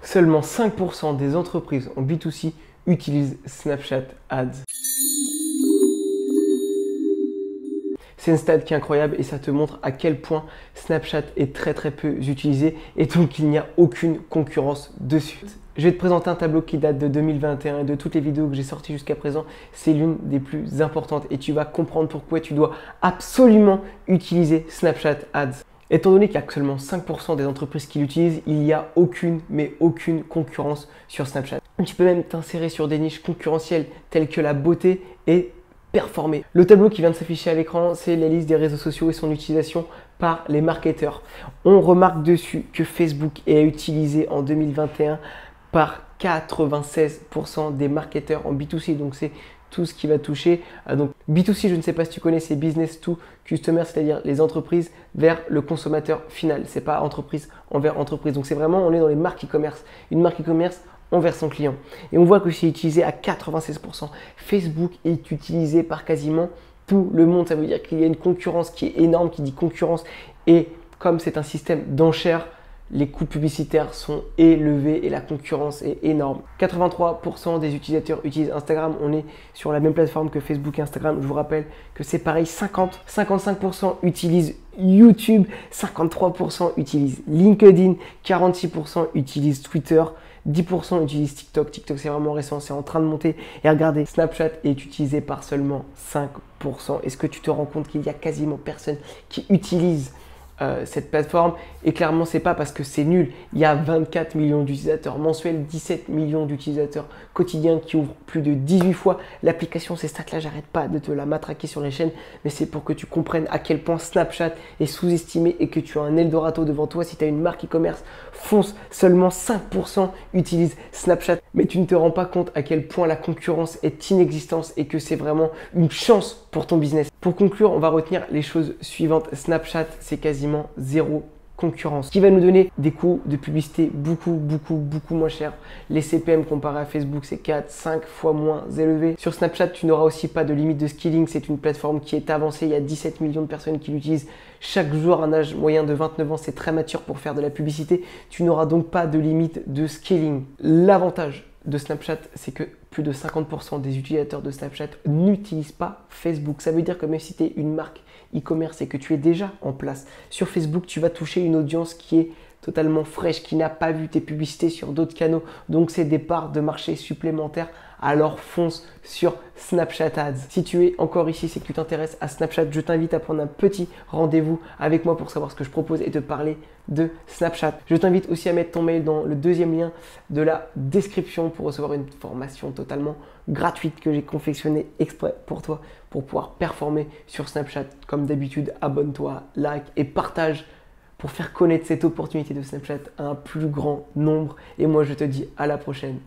Seulement 5% des entreprises en B2C utilisent Snapchat Ads. C'est une stat qui est incroyable et ça te montre à quel point Snapchat est très peu utilisé et donc il n'y a aucune concurrence dessus. Je vais te présenter un tableau qui date de 2021 et de toutes les vidéos que j'ai sorties jusqu'à présent, c'est l'une des plus importantes et tu vas comprendre pourquoi tu dois absolument utiliser Snapchat Ads. Étant donné qu'il n'y a que seulement 5% des entreprises qui l'utilisent, il n'y a aucune concurrence sur Snapchat. Tu peux même t'insérer sur des niches concurrentielles telles que la beauté et performer. Le tableau qui vient de s'afficher à l'écran, c'est la liste des réseaux sociaux et son utilisation par les marketeurs. On remarque dessus que Facebook est utilisé en 2021 par 96% des marketeurs en B2C. Donc c'est tout ce qui va toucher. Donc B2C, je ne sais pas si tu connais, c'est business to customer, c'est-à-dire les entreprises vers le consommateur final. C'est pas entreprise envers entreprise. Donc c'est vraiment, on est dans les marques e-commerce. Une marque e-commerce envers son client. Et on voit que c'est utilisé à 96%. Facebook est utilisé par quasiment tout le monde. Ça veut dire qu'il y a une concurrence qui est énorme, qui dit concurrence. Et comme c'est un système d'enchères, les coûts publicitaires sont élevés et la concurrence est énorme. 83% des utilisateurs utilisent Instagram. On est sur la même plateforme que Facebook et Instagram. Je vous rappelle que c'est pareil, 55% utilisent YouTube, 53% utilisent LinkedIn, 46% utilisent Twitter, 10% utilisent TikTok. TikTok, c'est vraiment récent, c'est en train de monter. Et regardez, Snapchat est utilisé par seulement 5%. Est-ce que tu te rends compte qu'il y a quasiment personne qui utilise cette plateforme? Et clairement, c'est pas parce que c'est nul. Il y a 24 millions d'utilisateurs mensuels, 17 millions d'utilisateurs quotidiens qui ouvrent plus de 18 fois l'application. Ces stats-là, j'arrête pas de te la matraquer sur les chaînes, mais c'est pour que tu comprennes à quel point Snapchat est sous-estimé et que tu as un Eldorado devant toi. Si tu as une marque e-commerce, fonce, seulement 5% utilisent Snapchat. Mais tu ne te rends pas compte à quel point la concurrence est inexistante et que c'est vraiment une chance pour ton business. Pour conclure, on va retenir les choses suivantes. Snapchat, c'est quasiment zéro concurrence, qui va nous donner des coûts de publicité beaucoup moins chers. Les CPM comparé à Facebook, c'est 4-5 fois moins élevé. Sur Snapchat, tu n'auras aussi pas de limite de scaling. C'est une plateforme qui est avancée. Il y a 17 millions de personnes qui l'utilisent chaque jour. Un âge moyen de 29 ans, c'est très mature pour faire de la publicité. Tu n'auras donc pas de limite de scaling. L'avantage de Snapchat, c'est que plus de 50% des utilisateurs de Snapchat n'utilisent pas Facebook. Ça veut dire que même si tu es une marque e-commerce et que tu es déjà en place sur Facebook, tu vas toucher une audience qui est totalement fraîche, qui n'a pas vu tes publicités sur d'autres canaux. Donc, c'est des parts de marché supplémentaires. Alors, fonce sur Snapchat Ads. Si tu es encore ici, c'est que tu t'intéresses à Snapchat, je t'invite à prendre un petit rendez-vous avec moi pour savoir ce que je propose et te parler de Snapchat. Je t'invite aussi à mettre ton mail dans le deuxième lien de la description pour recevoir une formation totalement gratuite que j'ai confectionnée exprès pour toi pour pouvoir performer sur Snapchat. Comme d'habitude, abonne-toi, like et partage pour faire connaître cette opportunité de Snapchat à un plus grand nombre. Et moi, je te dis à la prochaine.